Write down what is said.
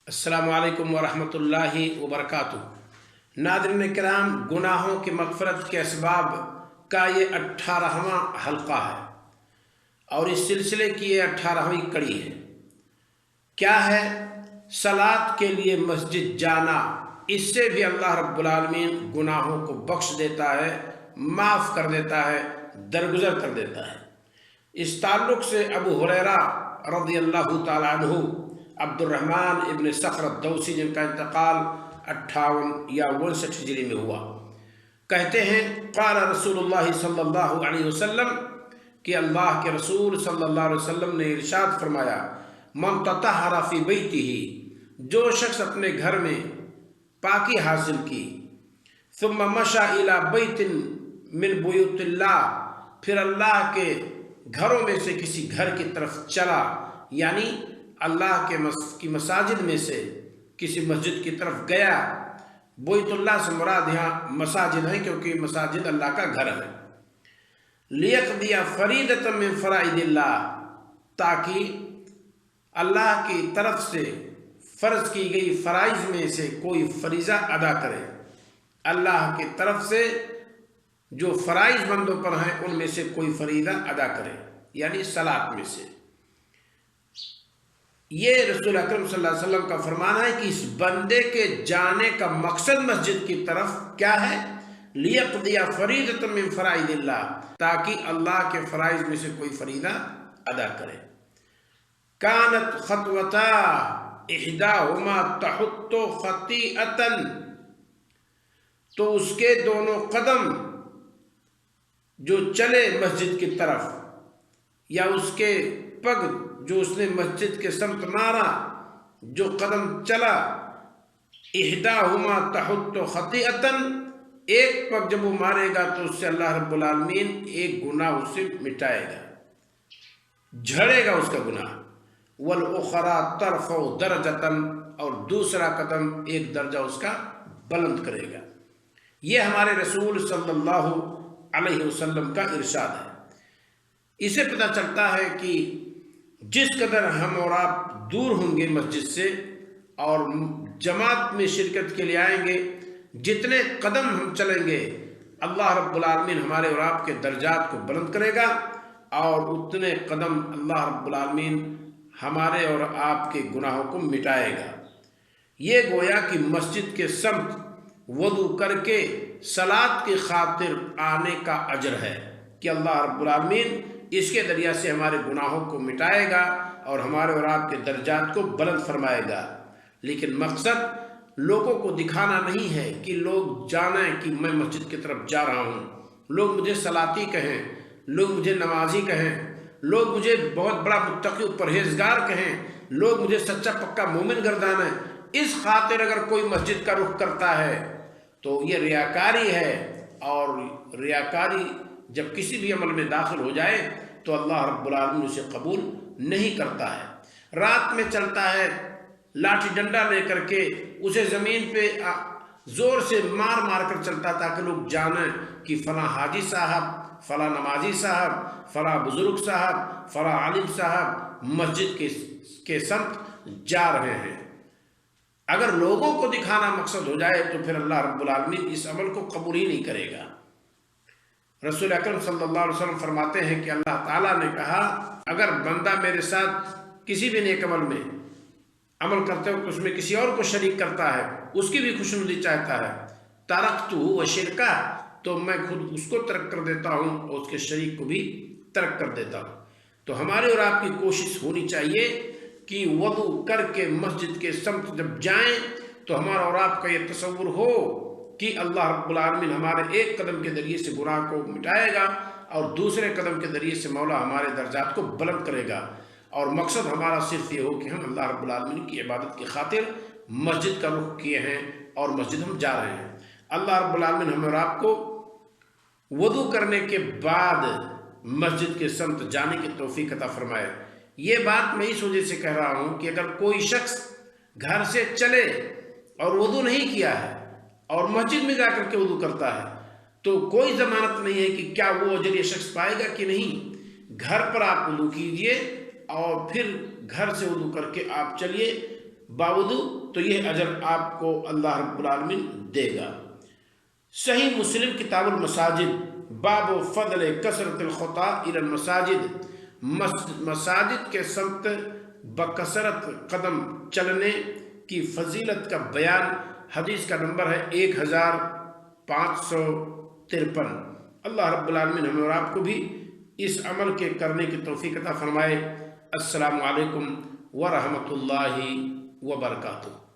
السلام علیکم ورحمۃ اللہ وبرکاتہ۔ ناظرین کرام، گناہوں کی مغفرت کے اسباب کا یہ 18واں حلقہ ہے اور اس سلسلے کی یہ 18ویں کڑی ہے۔ کیا ہے؟ صلاۃ کے لیے مسجد جانا، اس سے بھی اللہ رب العالمین گناہوں کو بخش دیتا ہے، معاف کر دیتا ہے، درگزر کر دیتا ہے۔ اس تعلق سے ابو ہریرہ رضی اللہ تعالیٰ عنہ، عبد الرحمن ابن صخر الدوسی جن کا انتقال 58 یا 59 ہجری میں ہوا، کہتے ہیں قال رسول اللہ صلی اللہ علیہ وسلم کہ اللہ کے رسول صلی اللہ علیہ وسلم نے ارشاد فرمایا، من تطہر فی بیتہ، جو شخص اپنے گھر میں پاکی حاصل کی، ثم مشى الی بیت من بیوت اللہ، پھر اللہ کے گھروں میں سے کسی گھر کی طرف چلا، یعنی اللہ کی مساجد میں سے کسی مسجد کی طرف گیا۔ بیت اللہ سے مراد یہاں مساجد ہے، کیونکہ مساجد اللہ کا گھر ہے۔ لیقضی فریضۃ من فرائض اللہ، تاکہ اللہ کی طرف سے فرض کی گئی فرائض میں سے کوئی فریضہ ادا کرے۔ اللہ کی طرف سے جو فرائض بندوں پر ہیں ان میں سے کوئی فریضہ ادا کرے، یعنی صلاۃ میں سے۔ یہ رسول اکرم صلی اللہ علیہ وسلم کا فرمان ہے کہ اس بندے کے جانے کا مقصد مسجد کی طرف کیا ہے؟ لیقضی فریضۃ من فرائض اللہ، تاکہ اللہ کے فرائض میں سے کوئی فریضہ ادا کرے۔ کانت خطوتا احداہما تحط خطیئۃ، تو اس کے دونوں قدم جو چلے مسجد کی طرف، یا اس کے پگ جو اس نے مسجد کے سمت مارا، جو قدم چلا، احداہما تحط خطیئۃ، ایک پگ جب وہ مارے گا تو اس سے اللہ رب العالمین ایک گناہ اس سے مٹائے گا، جھڑے گا اس کا گناہ۔ والاخری ترفع درجۃ، اور دوسرا قدم ایک درجہ اس کا بلند کرے گا۔ یہ ہمارے رسول صلی اللہ علیہ وسلم کا ارشاد ہے۔ اسے پتہ چلتا ہے کہ جس قدر ہم اور آپ دور ہوں گے مسجد سے اور جماعت میں شرکت کے لیے آئیں گے، جتنے قدم ہم چلیں گے اللہ رب العالمین ہمارے اور آپ کے درجات کو بلند کرے گا، اور اتنے قدم اللہ رب العالمین ہمارے اور آپ کے گناہوں کو مٹائے گا۔ یہ گویا کہ مسجد کے سمت وضو کر کے صلاۃ کی خاطر آنے کا اجر ہے کہ اللہ رب العالمین اس کے ذریعہ سے ہمارے گناہوں کو مٹائے گا اور ہمارے اور آپ کے درجات کو بلند فرمائے گا۔ لیکن مقصد لوگوں کو دکھانا نہیں ہے کہ لوگ جانیں کہ میں مسجد کی طرف جا رہا ہوں، لوگ مجھے صلاتی کہیں، لوگ مجھے نمازی کہیں، لوگ مجھے بہت بڑا متقی و پرہیزگار کہیں، لوگ مجھے سچا پکا مومن گردانیں۔ اس خاطر اگر کوئی مسجد کا رخ کرتا ہے تو یہ ریاکاری ہے، اور ریاکاری جب کسی بھی عمل میں داخل ہو جائے تو اللہ رب العالمین اسے قبول نہیں کرتا ہے۔ رات میں چلتا ہے لاٹھی ڈنڈا لے کر کے، اسے زمین پہ زور سے مار مار کر چلتا تاکہ لوگ جانیں کہ فلاں حاجی صاحب، فلاں نمازی صاحب، فلاں بزرگ صاحب، فلاں عالم صاحب مسجد کے سمت جا رہے ہیں۔ اگر لوگوں کو دکھانا مقصد ہو جائے تو پھر اللہ رب العالمین اس عمل کو قبول ہی نہیں کرے گا۔ رسول اکرم صلی اللہ علیہ وسلم فرماتے ہیں کہ اللہ تعالیٰ نے کہا، اگر بندہ میرے ساتھ کسی بھی نیک عمل میں عمل کرتے ہو تو اس میں کسی اور کو شریک کرتا ہے، اس کی بھی خوشنودی چاہتا ہے، ترکتہ وشرکہ، تو میں خود اس کو ترک کر دیتا ہوں اور اس کے شریک کو بھی ترک کر دیتا ہوں۔ تو ہماری اور آپ کی کوشش ہونی چاہیے کہ وضو کر کے مسجد کے سمت جب جائیں تو ہمارا اور آپ کا یہ تصور ہو کہ اللہ رب العالمین ہمارے ایک قدم کے ذریعے سے گناہ کو مٹائے گا اور دوسرے قدم کے ذریعے سے مولا ہمارے درجات کو بلند کرے گا، اور مقصد ہمارا صرف یہ ہو کہ ہم اللہ رب العالمین کی عبادت کی خاطر مسجد کا رخ کیے ہیں اور مسجد ہم جا رہے ہیں۔ اللہ رب العالمین ہمیں اور آپ کو وضو کرنے کے بعد مسجد کے سمت جانے کی توفیق عطا فرمائے۔ یہ بات میں اس وجہ سے کہہ رہا ہوں کہ اگر کوئی شخص گھر سے چلے اور وضو نہیں کیا ہے اور مسجد میں جا کر کے وضو کرتا ہے تو کوئی ضمانت نہیں ہے کہ کیا وہ اجر یہ شخص پائے گا کہ نہیں۔ گھر پر آپ وضو کیجئے اور پھر گھر سے وضو کر کے آپ چلیے باوجود تو یہ اجر آپ کو اللہ رب العالمین دے گا۔ صحیح مسلم کتاب المساجد، باب فضل کثرت الخطا الی المساجد، مساجد کے سمت بکثرت قدم چلنے کی فضیلت کا بیان، حدیث کا نمبر ہے 1553۔ اللہ رب العالمین ہمیں اور آپ کو بھی اس عمل کے کرنے کی توفیق عطا فرمائے۔ السلام علیکم ورحمۃ اللہ وبرکاتہ۔